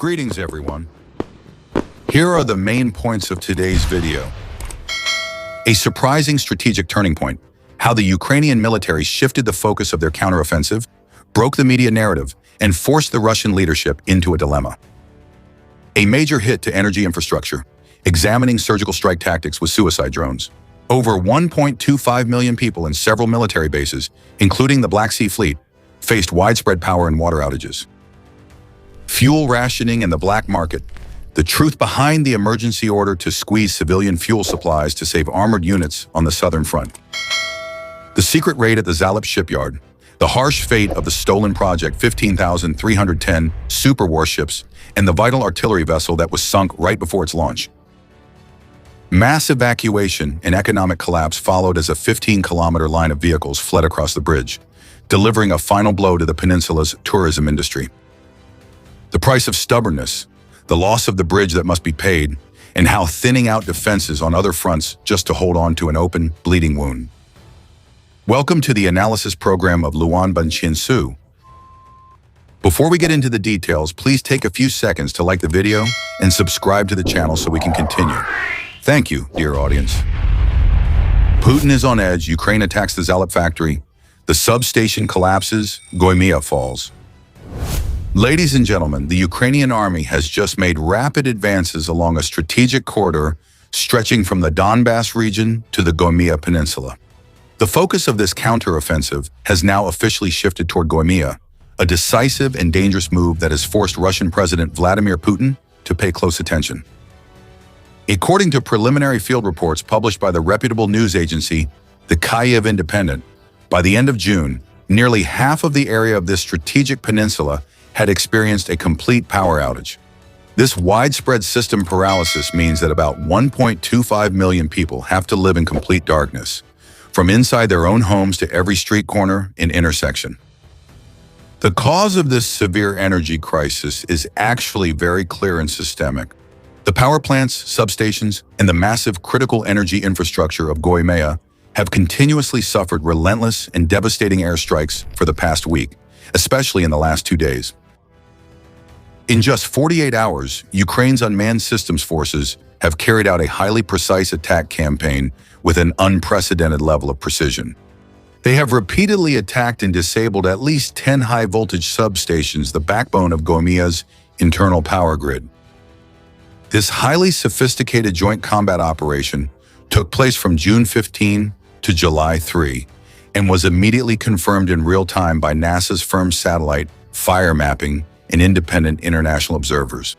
Greetings, everyone. Here are the main points of today's video. A surprising strategic turning point, how the Ukrainian military shifted the focus of their counteroffensive, broke the media narrative, and forced the Russian leadership into a dilemma. A major hit to energy infrastructure, examining surgical strike tactics with suicide drones. Over 1.25 million people in several military bases, including the Black Sea Fleet, faced widespread power and water outages. Fuel rationing and the black market, the truth behind the emergency order to squeeze civilian fuel supplies to save armored units on the southern front. The secret raid at the Zaliv Shipyard, the harsh fate of the stolen Project 15,310 super warships, and the vital artillery vessel that was sunk right before its launch. Mass evacuation and economic collapse followed as a 15-kilometer line of vehicles fled across the bridge, delivering a final blow to the peninsula's tourism industry. The price of stubbornness, the loss of the bridge that must be paid, and how thinning out defenses on other fronts just to hold on to an open, bleeding wound. Welcome to the analysis program of Luan Banchinsu. Before we get into the details, please take a few seconds to like the video and subscribe to the channel so we can continue. Thank you, dear audience. Putin is on edge, Ukraine attacks the Zaliv factory, the substation collapses, Crimea falls. Ladies and gentlemen, the Ukrainian army has just made rapid advances along a strategic corridor stretching from the Donbass region to the Crimea Peninsula. The focus of this counteroffensive has now officially shifted toward Crimea, a decisive and dangerous move that has forced Russian President Vladimir Putin to pay close attention. According to preliminary field reports published by the reputable news agency, the Kyiv Independent, by the end of June, nearly half of the area of this strategic peninsula had experienced a complete power outage. This widespread system paralysis means that about 1.25 million people have to live in complete darkness, from inside their own homes to every street corner and intersection. The cause of this severe energy crisis is actually very clear and systemic. The power plants, substations, and the massive critical energy infrastructure of Crimea have continuously suffered relentless and devastating airstrikes for the past week, especially in the last 2 days. In just 48 hours, Ukraine's unmanned systems forces have carried out a highly precise attack campaign with an unprecedented level of precision. They have repeatedly attacked and disabled at least 10 high-voltage substations, the backbone of Crimea's internal power grid. This highly sophisticated joint combat operation took place from June 15 to July 3 and was immediately confirmed in real time by NASA's firm satellite, fire mapping, and independent international observers.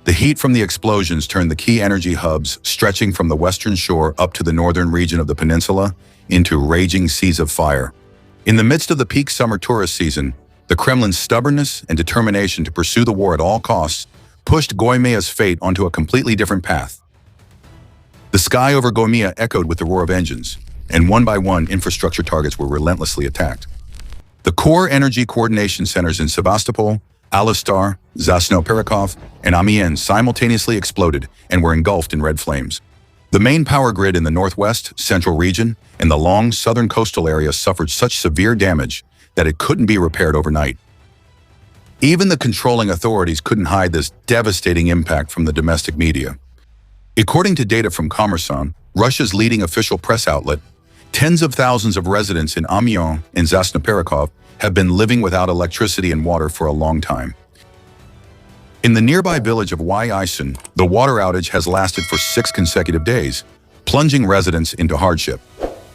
The heat from the explosions turned the key energy hubs stretching from the western shore up to the northern region of the peninsula into raging seas of fire. In the midst of the peak summer tourist season, the Kremlin's stubbornness and determination to pursue the war at all costs pushed Crimea's fate onto a completely different path. The sky over Crimea echoed with the roar of engines, and one by one infrastructure targets were relentlessly attacked. The core energy coordination centers in Sevastopol, Alistar, Zasno-Perekov, and Amiens simultaneously exploded and were engulfed in red flames. The main power grid in the northwest, central region, and the long southern coastal area suffered such severe damage that it couldn't be repaired overnight. Even the controlling authorities couldn't hide this devastating impact from the domestic media. According to data from Kommersant, Russia's leading official press outlet, tens of thousands of residents in Amiens and Zasno-Perekov have been living without electricity and water for a long time. In the nearby village of Yisen, the water outage has lasted for 6 consecutive days, plunging residents into hardship.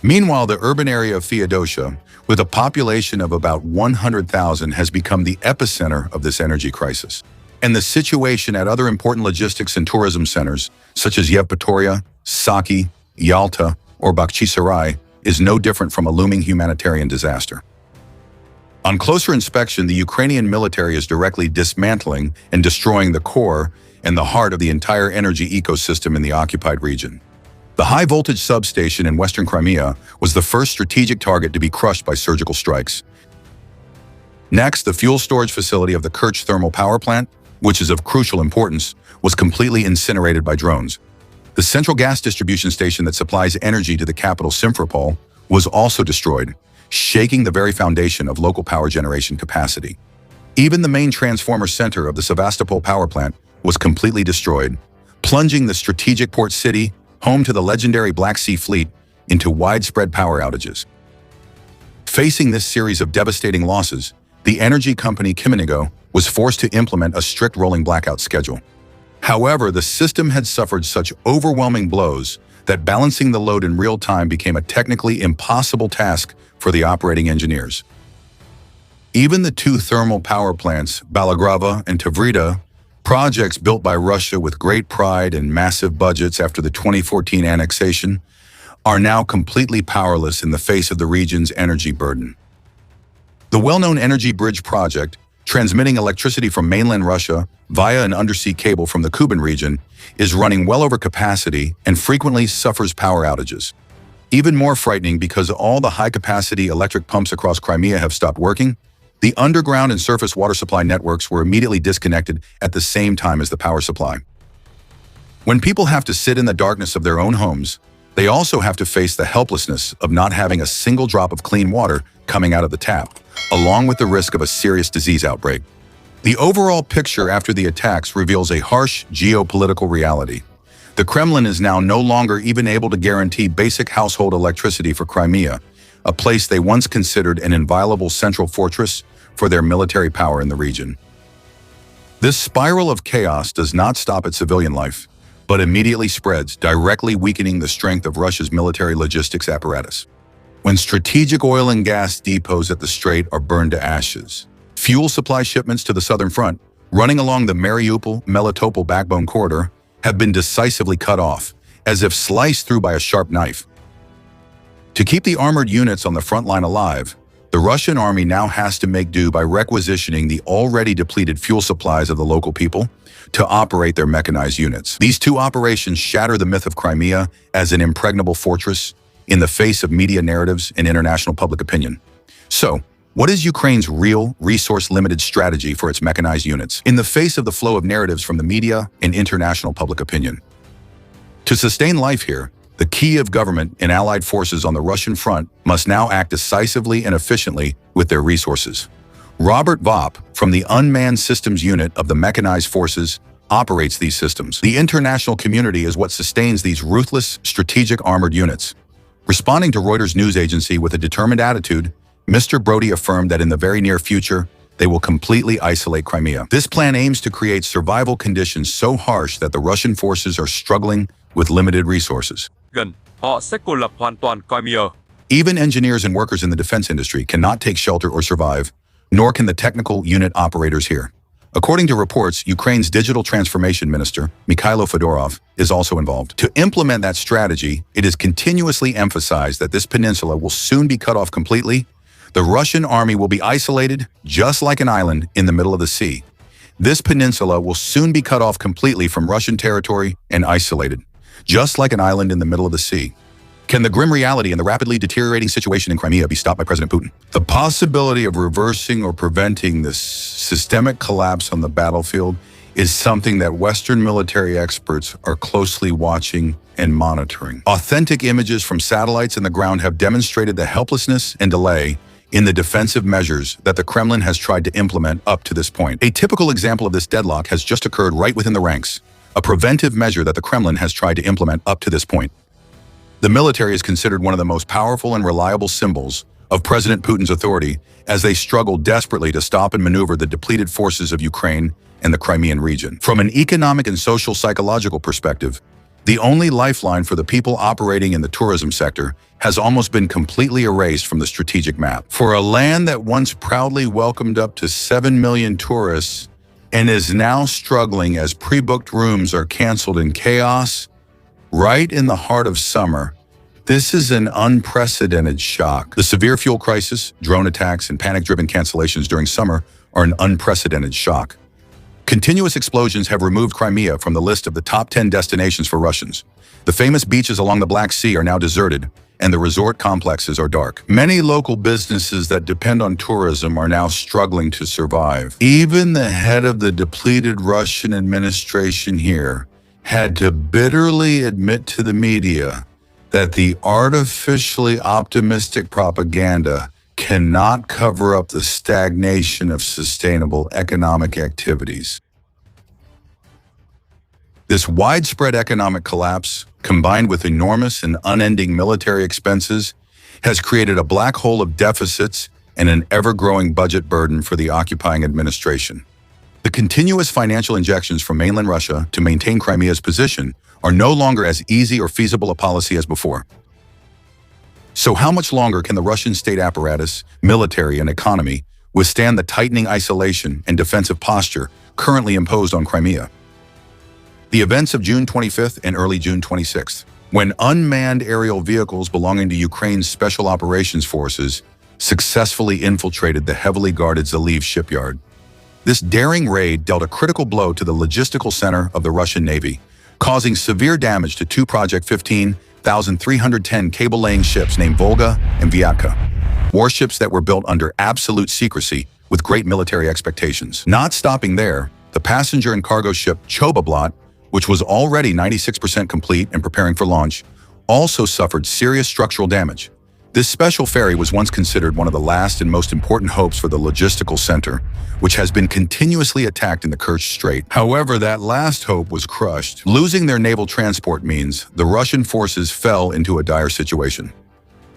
Meanwhile, the urban area of Feodosia, with a population of about 100,000, has become the epicenter of this energy crisis. And the situation at other important logistics and tourism centers, such as Yevpatoria, Saki, Yalta, or Bakhchisarai, is no different from a looming humanitarian disaster. On closer inspection, the Ukrainian military is directly dismantling and destroying the core and the heart of the entire energy ecosystem in the occupied region. The high-voltage substation in western Crimea was the first strategic target to be crushed by surgical strikes. Next, the fuel storage facility of the Kerch thermal power plant, which is of crucial importance, was completely incinerated by drones. The central gas distribution station that supplies energy to the capital Simferopol was also destroyed, shaking the very foundation of local power generation capacity. Even the main transformer center of the Sevastopol power plant was completely destroyed, plunging the strategic port city, home to the legendary Black Sea Fleet, into widespread power outages. Facing this series of devastating losses, the energy company Counteroffensive was forced to implement a strict rolling blackout schedule. However, the system had suffered such overwhelming blows that balancing the load in real time became a technically impossible task for the operating engineers. Even the two thermal power plants, Balagrava and Tavrida, projects built by Russia with great pride and massive budgets after the 2014 annexation, are now completely powerless in the face of the region's energy burden. The well-known Energy Bridge project, transmitting electricity from mainland Russia via an undersea cable from the Kuban region, is running well over capacity and frequently suffers power outages. Even more frightening, because all the high-capacity electric pumps across Crimea have stopped working, the underground and surface water supply networks were immediately disconnected at the same time as the power supply. When people have to sit in the darkness of their own homes, they also have to face the helplessness of not having a single drop of clean water coming out of the tap, along with the risk of a serious disease outbreak. The overall picture after the attacks reveals a harsh geopolitical reality. The Kremlin is now no longer even able to guarantee basic household electricity for Crimea, a place they once considered an inviolable central fortress for their military power in the region. This spiral of chaos does not stop at civilian life, but immediately spreads, directly weakening the strength of Russia's military logistics apparatus. When strategic oil and gas depots at the strait are burned to ashes, fuel supply shipments to the southern front, running along the Mariupol-Melitopol backbone corridor, have been decisively cut off, as if sliced through by a sharp knife. To keep the armored units on the front line alive, the Russian army now has to make do by requisitioning the already depleted fuel supplies of the local people to operate their mechanized units. These two operations shatter the myth of Crimea as an impregnable fortress in the face of media narratives and international public opinion. So, what is Ukraine's real, resource-limited strategy for its mechanized units in the face of the flow of narratives from the media and international public opinion? To sustain life here, the Kyiv government and allied forces on the Russian front must now act decisively and efficiently with their resources. Robert Vopp, from the Unmanned Systems Unit of the Mechanized Forces, operates these systems. The international community is what sustains these ruthless, strategic armored units. Responding to Reuters news agency with a determined attitude, Mr. Brody affirmed that in the very near future, they will completely isolate Crimea. This plan aims to create survival conditions so harsh that the Russian forces are struggling with limited resources. Họ sẽ cô lập hoàn toàn Crimea. Even engineers and workers in the defense industry cannot take shelter or survive, nor can the technical unit operators here. According to reports, Ukraine's digital transformation minister, Mikhailo Fedorov, is also involved. To implement that strategy, it is continuously emphasized that this peninsula will soon be cut off completely. The Russian army will be isolated, just like an island in the middle of the sea. This peninsula will soon be cut off completely from Russian territory and isolated, just like an island in the middle of the sea. Can the grim reality and the rapidly deteriorating situation in Crimea be stopped by President Putin? The possibility of reversing or preventing this systemic collapse on the battlefield is something that Western military experts are closely watching and monitoring. Authentic images from satellites in the ground have demonstrated the helplessness and delay in the defensive measures that the Kremlin has tried to implement up to this point. A typical example of this deadlock has just occurred right within the ranks, a preventive measure that the Kremlin has tried to implement up to this point. The military is considered one of the most powerful and reliable symbols of President Putin's authority as they struggle desperately to stop and maneuver the depleted forces of Ukraine and the Crimean region. From an economic and social psychological perspective, the only lifeline for the people operating in the tourism sector has almost been completely erased from the strategic map. For a land that once proudly welcomed up to 7 million tourists and is now struggling as pre-booked rooms are canceled in chaos, right in the heart of summer, this is an unprecedented shock. The severe fuel crisis, drone attacks, and panic-driven cancellations during summer are an unprecedented shock. Continuous explosions have removed Crimea from the list of the top 10 destinations for Russians. The famous beaches along the Black Sea are now deserted, and the resort complexes are dark. Many local businesses that depend on tourism are now struggling to survive. Even the head of the depleted Russian administration here had to bitterly admit to the media that the artificially optimistic propaganda cannot cover up the stagnation of sustainable economic activities. This widespread economic collapse, combined with enormous and unending military expenses, has created a black hole of deficits and an ever-growing budget burden for the occupying administration. The continuous financial injections from mainland Russia to maintain Crimea's position are no longer as easy or feasible a policy as before. So how much longer can the Russian state apparatus, military, and economy withstand the tightening isolation and defensive posture currently imposed on Crimea? The events of June 25th and early June 26th, when unmanned aerial vehicles belonging to Ukraine's Special Operations Forces successfully infiltrated the heavily guarded Zaliv Shipyard. This daring raid dealt a critical blow to the logistical center of the Russian Navy, causing severe damage to two Project 15,310 cable-laying ships named Volga and Vyatka, warships that were built under absolute secrecy with great military expectations. Not stopping there, the passenger and cargo ship Chobablot, which was already 96% complete and preparing for launch, also suffered serious structural damage. This special ferry was once considered one of the last and most important hopes for the logistical center, which has been continuously attacked in the Kerch Strait. However, that last hope was crushed. Losing their naval transport means the Russian forces fell into a dire situation.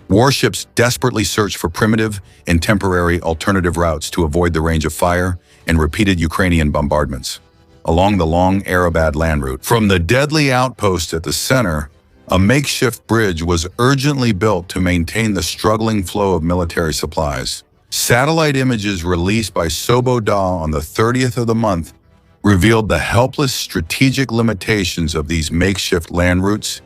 Warships desperately searched for primitive and temporary alternative routes to avoid the range of fire and repeated Ukrainian bombardments. Along the long Arabad land route, from the deadly outpost at the center, a makeshift bridge was urgently built to maintain the struggling flow of military supplies. Satellite images released by Soboda on the 30th of the month revealed the helpless strategic limitations of these makeshift land routes,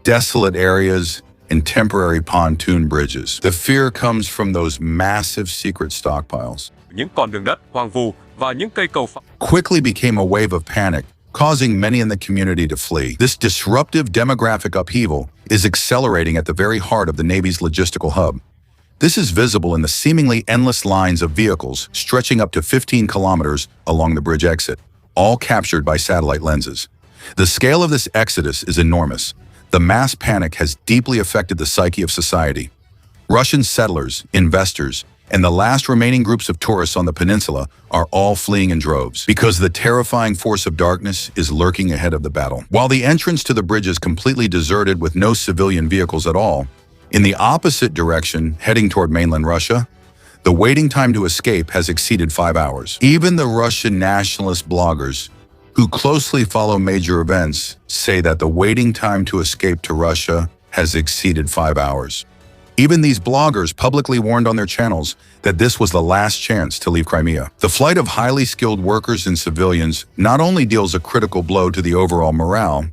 desolate areas, and temporary pontoon bridges. The fear comes from those massive secret stockpiles. Những con đường đất hoang vu và những cây cầu quickly became a wave of panic, causing many in the community to flee. This disruptive demographic upheaval is accelerating at the very heart of the Navy's logistical hub. This is visible in the seemingly endless lines of vehicles stretching up to 15 kilometers along the bridge exit, all captured by satellite lenses. The scale of this exodus is enormous. The mass panic has deeply affected the psyche of society. Russian settlers, investors, and the last remaining groups of tourists on the peninsula are all fleeing in droves because the terrifying force of darkness is lurking ahead of the battle. While the entrance to the bridge is completely deserted with no civilian vehicles at all, in the opposite direction, heading toward mainland Russia, the waiting time to escape has exceeded 5 hours. Even the Russian nationalist bloggers, who closely follow major events, say that the waiting time to escape to Russia has exceeded 5 hours. Even these bloggers publicly warned on their channels that this was the last chance to leave Crimea. The flight of highly skilled workers and civilians not only deals a critical blow to the overall morale,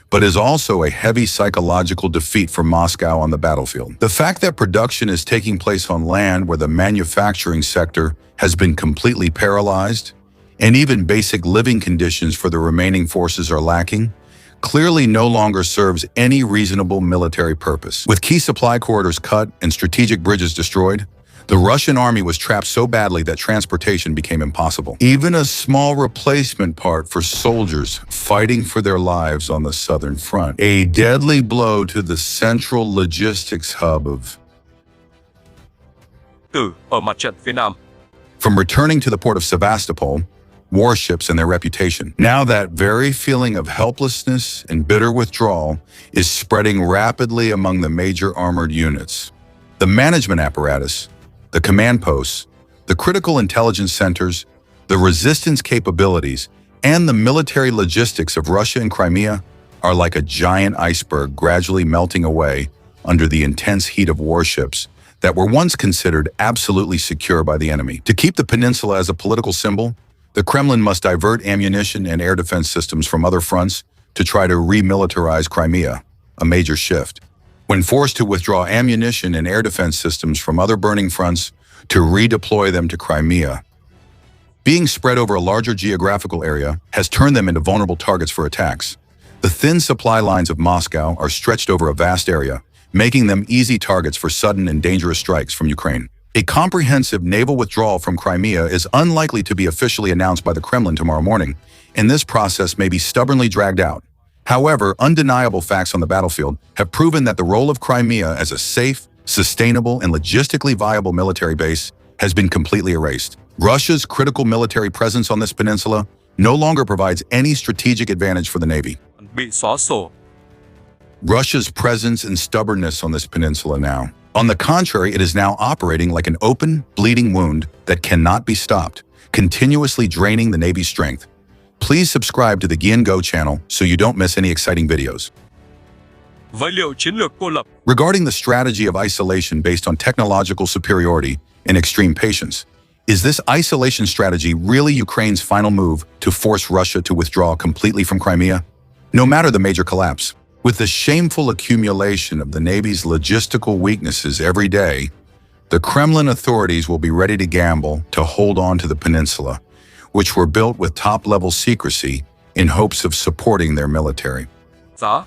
but is also a heavy psychological defeat for Moscow on the battlefield. The fact that production is taking place on land where the manufacturing sector has been completely paralyzed, and even basic living conditions for the remaining forces are lacking, clearly no longer serves any reasonable military purpose. With key supply corridors cut and strategic bridges destroyed, the Russian army was trapped so badly that transportation became impossible. Even a small replacement part for soldiers fighting for their lives on the southern front. A deadly blow to the central logistics hub of... ở mặt trận phía Nam. From returning to the port of Sevastopol, warships and their reputation. Now that very feeling of helplessness and bitter withdrawal is spreading rapidly among the major armored units. The management apparatus, the command posts, the critical intelligence centers, the resistance capabilities, and the military logistics of Russia and Crimea are like a giant iceberg gradually melting away under the intense heat of warships that were once considered absolutely secure by the enemy. To keep the peninsula as a political symbol, the Kremlin must divert ammunition and air defense systems from other fronts to try to remilitarize Crimea, a major shift. When forced to withdraw ammunition and air defense systems from other burning fronts to redeploy them to Crimea, being spread over a larger geographical area has turned them into vulnerable targets for attacks. The thin supply lines of Moscow are stretched over a vast area, making them easy targets for sudden and dangerous strikes from Ukraine. A comprehensive naval withdrawal from Crimea is unlikely to be officially announced by the Kremlin tomorrow morning, and this process may be stubbornly dragged out. However, undeniable facts on the battlefield have proven that the role of Crimea as a safe, sustainable, and logistically viable military base has been completely erased. Russia's critical military presence on this peninsula no longer provides any strategic advantage for the Navy. Bị xóa sổ. Russia's presence and stubbornness on this peninsula now. On the contrary, it is now operating like an open, bleeding wound that cannot be stopped, continuously draining the Navy's strength. Please subscribe to the Gian Go channel so you don't miss any exciting videos. Với liệu chiến lược cô lập. Regarding the strategy of isolation based on technological superiority and extreme patience, is this isolation strategy really Ukraine's final move to force Russia to withdraw completely from Crimea? No matter the major collapse, with the shameful accumulation of the Navy's logistical weaknesses every day, the Kremlin authorities will be ready to gamble to hold on to the peninsula, which were built with top-level secrecy in hopes of supporting their military. Giá.